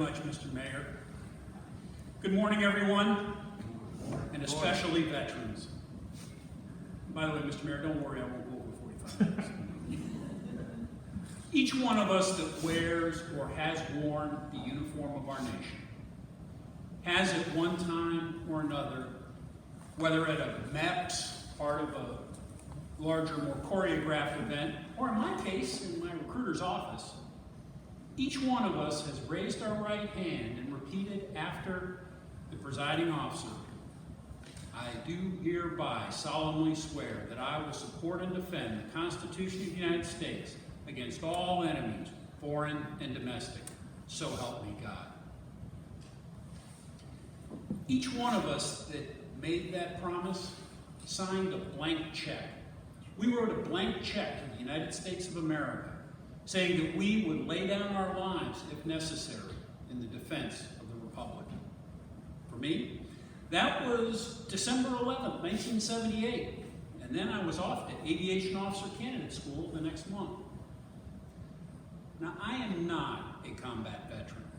much, Mr. Mayor. Good morning, everyone, and especially veterans. By the way, Mr. Mayor, don't worry, I won't go over 45 minutes. Each one of us that wears or has worn the uniform of our nation has at one time or another, whether at a MEPS, part of a larger, more choreographed event, or in my case, in my recruiter's office, each one of us has raised our right hand and repeated after the presiding officer, "I do hereby solemnly swear that I will support and defend the Constitution of the United States against all enemies, foreign and domestic. So help me God." Each one of us that made that promise signed a blank check. We wrote a blank check to the United States of America, saying that we would lay down our lives, if necessary, in the defense of the Republic. For me, that was December 11th, 1978, and then I was off to Aviation Officer Candidate School the next month. Now, I am not a combat veteran.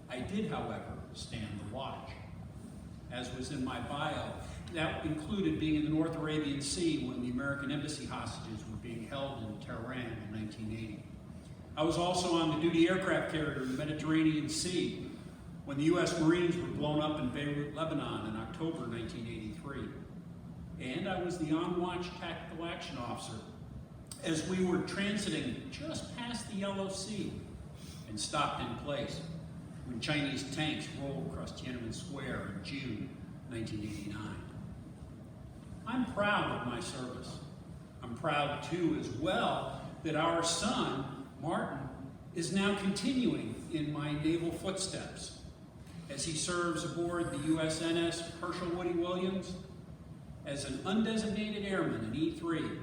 I did, however, stand the watch. As was in my bio, that included being in the North Arabian Sea when the American embassy hostages were being held in Tehran in 1980. I was also on the duty aircraft carrier in the Mediterranean Sea when the U.S. Marines were blown up in Beirut, Lebanon in October 1983. And I was the on-watch tactical action officer as we were transiting just past the Yellow Sea and stopped in place when Chinese tanks rolled across Tiananmen Square in June 1989. I'm proud of my service. I'm proud, too, as well, that our son, Martin, is now continuing in my naval footsteps as he serves aboard the USNS Herschel Woody Williams as an undesignated airman in E3.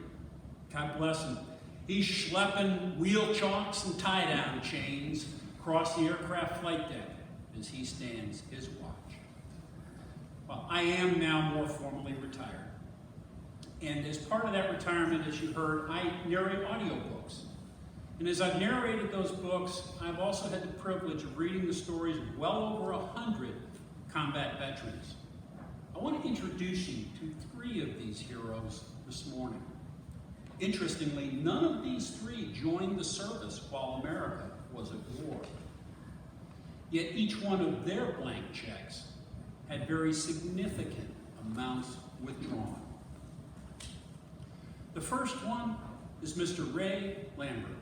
God bless him. He's schlepping wheel chocks and tie-down chains across the aircraft flight deck as he stands his watch. Well, I am now more formally retired. And as part of that retirement, as you heard, I narrate audiobooks. And as I've narrated those books, I've also had the privilege of reading the stories of well over 100 combat veterans. I want to introduce you to 3 of these heroes this morning. Interestingly, none of these 3 joined the service while America was at war. Yet each one of their blank checks had very significant amounts withdrawn. The first one is Mr. Ray Lambert.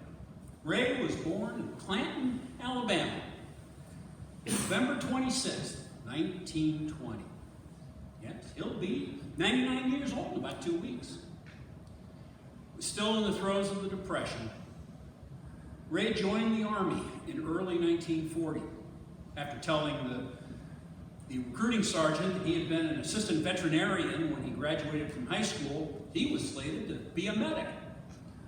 Ray was born in Clanton, Alabama, November 26, 1920. Yes, he'll be 99 years old in about 2 weeks. Still in the throes of the Depression, Ray joined the Army in early 1940 after telling the recruiting sergeant that he had been an assistant veterinarian when he graduated from high school. He was slated to be a medic.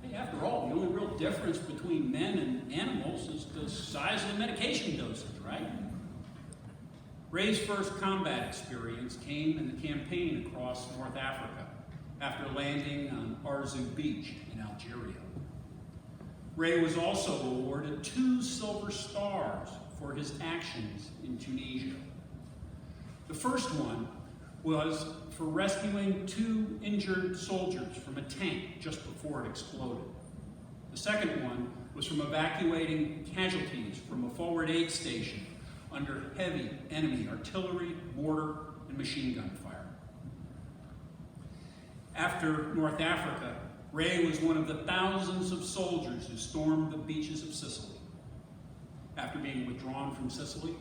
Hey, after all, the only real difference between men and animals is the size of the medication dosage, right? Ray's first combat experience came in the campaign across North Africa after landing on Arzu Beach in Algeria. Ray was also awarded 2 Silver Stars for his actions in Tunisia. The first one was for rescuing 2 injured soldiers from a tank just before it exploded. The second one was from evacuating casualties from a forward aid station under heavy enemy artillery, mortar, and machine gun fire. After North Africa, Ray was one of the thousands of soldiers who stormed the beaches of Sicily. After being withdrawn from Sicily,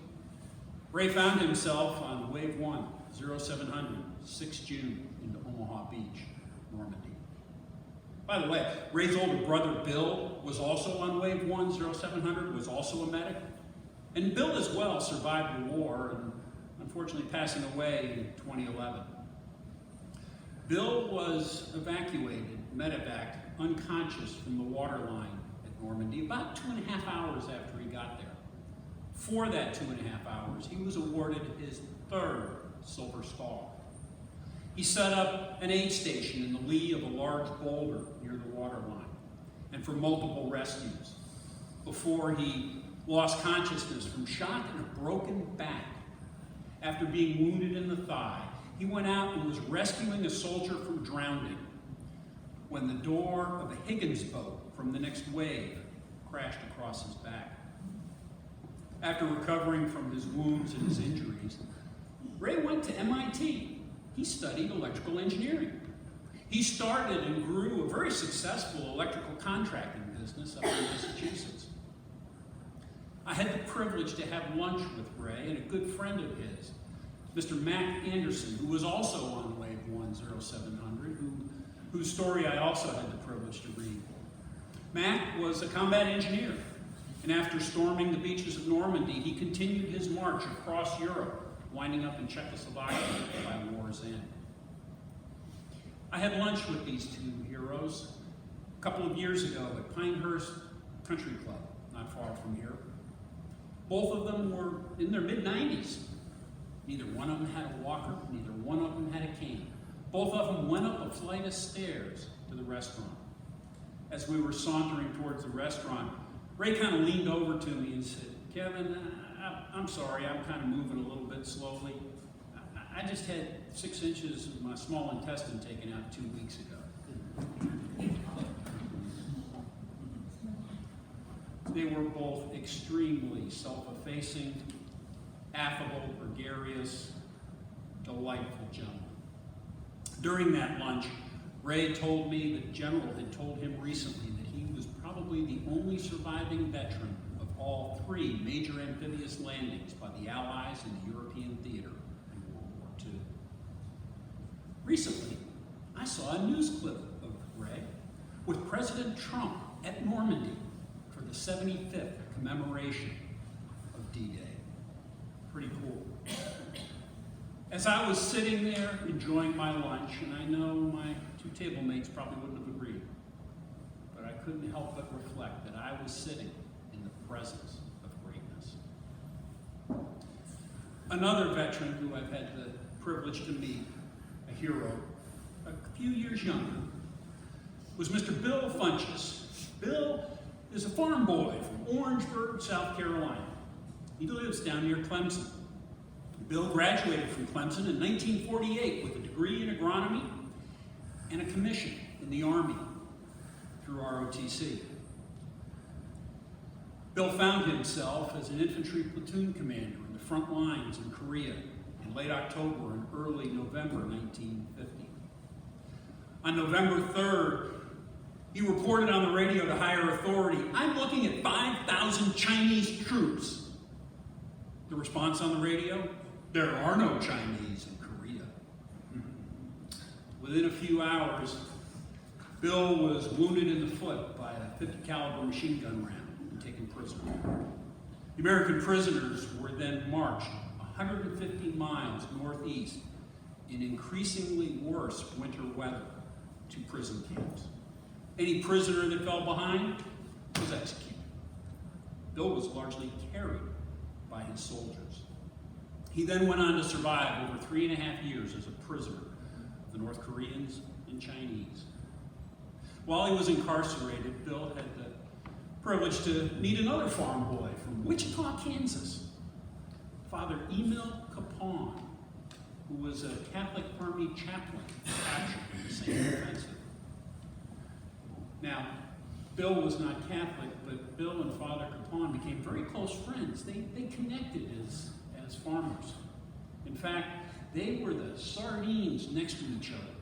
Ray found himself on Wave 1, 0700, 6 June, into Omaha Beach, Normandy. By the way, Ray's older brother, Bill, was also on Wave 1, 0700, was also a medic. And Bill as well survived the war and unfortunately passing away in 2011. Bill was evacuated, medevaced, unconscious from the waterline at Normandy about 2.5 hours after he got there. For that 2.5 hours, he was awarded his 3rd Silver Star. He set up an aid station in the lee of a large boulder near the waterline, and for multiple rescues, before he lost consciousness from shock and a broken back. After being wounded in the thigh, he went out and was rescuing a soldier from drowning when the door of a Higgins boat from the next wave crashed across his back. After recovering from his wounds and his injuries, Ray went to MIT. He studied electrical engineering. He started and grew a very successful electrical contracting business up in Massachusetts. I had the privilege to have lunch with Ray and a good friend of his, Mr. Mac Anderson, who was also on Wave 10700, whose story I also had the privilege to read. Mac was a combat engineer, and after storming the beaches of Normandy, he continued his march across Europe, winding up in Czechoslovakia by war's end. I had lunch with these two heroes a couple of years ago at Pinehurst Country Club, not far from here. Both of them were in their mid-90s. Neither one of them had a walker, neither one of them had a cane. Both of them went up a flight of stairs to the restaurant. As we were sauntering towards the restaurant, Ray kind of leaned over to me and said, "Kevin, I'm sorry, I'm kind of moving a little bit slowly. I just had 6 inches of my small intestine taken out 2 weeks ago." They were both extremely self-effacing, affable, gregarious, delightful gentlemen. During that lunch, Ray told me that General had told him recently that he was probably the only surviving veteran of all 3 major amphibious landings by the Allies in the European theater in World War II. Recently, I saw a news clip of Ray with President Trump at Normandy for the 75th commemoration of D-Day. Pretty cool. As I was sitting there enjoying my lunch, and I know my 2 table mates probably wouldn't have agreed, but I couldn't help but reflect that I was sitting in the presence of greatness. Another veteran who I've had the privilege to meet, a hero, a few years younger, was Mr. Bill Funches. Bill is a farm boy from Orangeburg, South Carolina. He lives down near Clemson. Bill graduated from Clemson in 1948 with a degree in agronomy and a commission in the Army through ROTC. Bill found himself as an infantry platoon commander in the front lines in Korea in late October and early November 1950. On November 3rd, he reported on the radio to higher authority, "I'm looking at 5,000 Chinese troops." The response on the radio, "There are no Chinese in Korea." Within a few hours, Bill was wounded in the foot by a .50 caliber machine gun round and taken prisoner. The American prisoners were then marched 150 miles northeast in increasingly worse winter weather to prison camps. Any prisoner that fell behind was executed. Bill was largely carried by his soldiers. He then went on to survive over 3.5 years as a prisoner of the North Koreans and Chinese. While he was incarcerated, Bill had the privilege to meet another farm boy from Wichita, Kansas, Father Emil Capon, who was a Catholic Army chaplain captured in the same offensive. Now, Bill was not Catholic, but Bill and Father Capon became very close friends. They connected as farmers. In fact, they were the sardines next to each other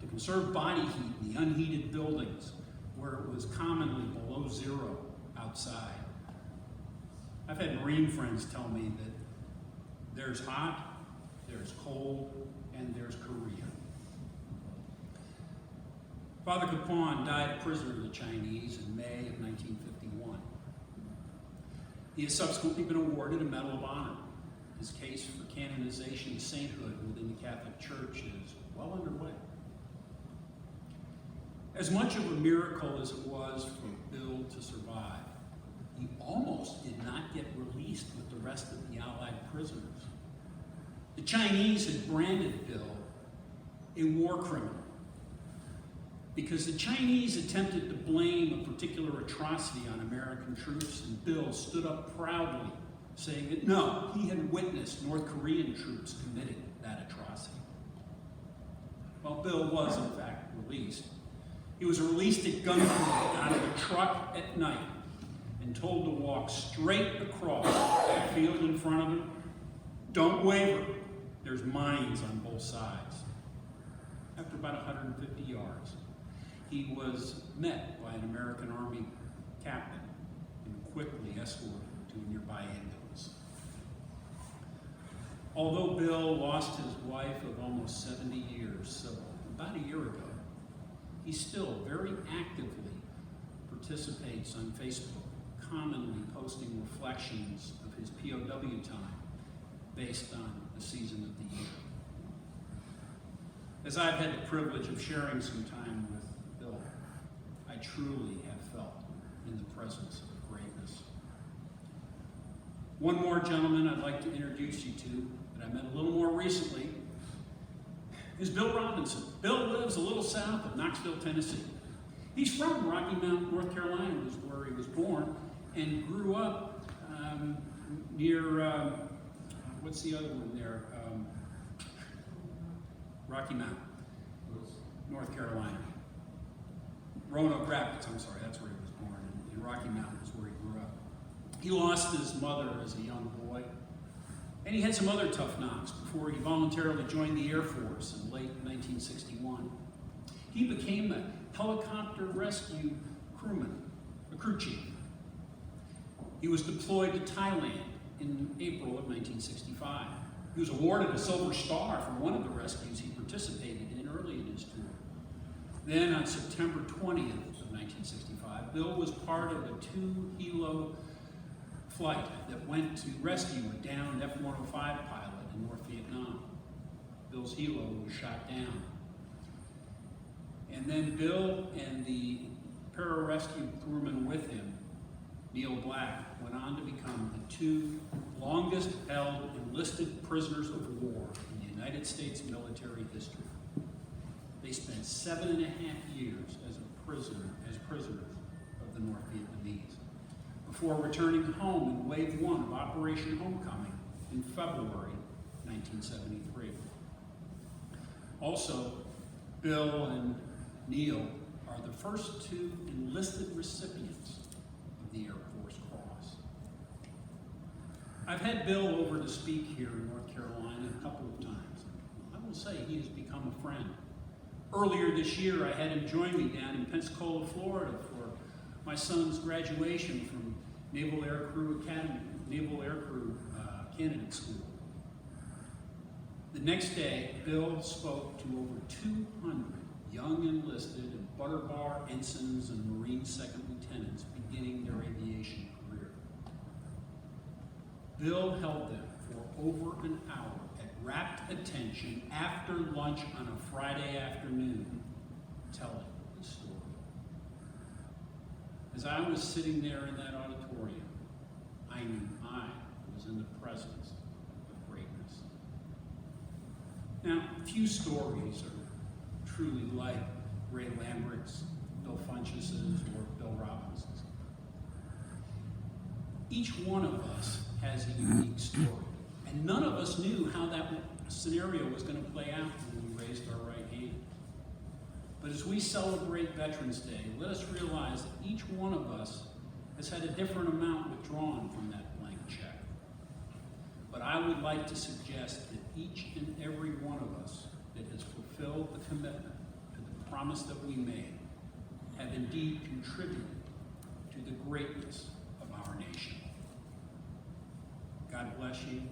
to conserve body heat in the unheated buildings where it was commonly below 0 outside. I've had Marine friends tell me that there's hot, there's cold, and there's Korea. Father Capon died a prisoner of the Chinese in May of 1951. He has subsequently been awarded a Medal of Honor. His case for canonization and sainthood within the Catholic Church is well underway. As much of a miracle as it was for Bill to survive, he almost did not get released with the rest of the Allied prisoners. The Chinese had branded Bill a war criminal. because the Chinese attempted to blame a particular atrocity on American troops, and Bill stood up proudly, saying that no, he had witnessed North Korean troops committing that atrocity. Well, Bill was, in fact, released. He was released at gunpoint out of a truck at night and told to walk straight across the field in front of him. Don't waver. There's mines on both sides. After about 150 yards, he was met by an American Army captain and quickly escorted to a nearby ambulance. Although Bill lost his wife of almost 70 years, so about a year ago, he still very actively participates on Facebook, commonly posting reflections of his POW time based on the season of the year. As I've had the privilege of sharing some time with Bill, I truly have felt in the presence of greatness. One more gentleman I'd like to introduce you to that I met a little more recently is Bill Robinson. Bill lives a little south of Knoxville, Tennessee. He's from Rocky Mount, North Carolina, which is where he was born, and grew up near, what's the other one there? Rocky Mount, North Carolina. Roanoke Rapids, I'm sorry, that's where he was born, and Rocky Mount is where he grew up. He lost his mother as a young boy, and he had some other tough knocks before he voluntarily joined the Air Force in late 1961. He became a helicopter rescue crewman, a crew chief. He was deployed to Thailand in April of 1965. He was awarded a Silver Star for one of the rescues he participated in early in his tour. Then on September 20th of 1965, Bill was part of a 2-helo flight that went to rescue a downed F-105 pilot in North Vietnam. Bill's helo was shot down. And then Bill and the pararescue crewman with him, Neil Black, went on to become the 2 longest held enlisted prisoners of war in the United States military history. They spent 7.5 years as prisoners of the North Vietnamese, before returning home in Wave 1 of Operation Homecoming in February 1973. Also, Bill and Neil are the first 2 enlisted recipients of the Air Force Cross. I've had Bill over to speak here in North Carolina a couple of times. I will say he has become a friend. Earlier this year, I had him join me down in Pensacola, Florida for my son's graduation from Naval Air Crew Candidate School. The next day, Bill spoke to over 200 young enlisted and butter bar ensigns and Marine second lieutenants beginning their aviation career. Bill held them for over an hour at rapt attention after lunch on a Friday afternoon, telling the story. As I was sitting there in that auditorium, I knew I was in the presence of greatness. Now, few stories are truly like Ray Lambert's, Bill Funchess's, or Bill Robinson's. Each one of us has a unique story, and none of us knew how that scenario was going to play out when we raised our right hand. But as we celebrate Veterans Day, let us realize that each one of us has had a different amount withdrawn from that blank check. But I would like to suggest that each and every one of us that has fulfilled the commitment to the promise that we made have indeed contributed to the greatness of our nation. God bless you.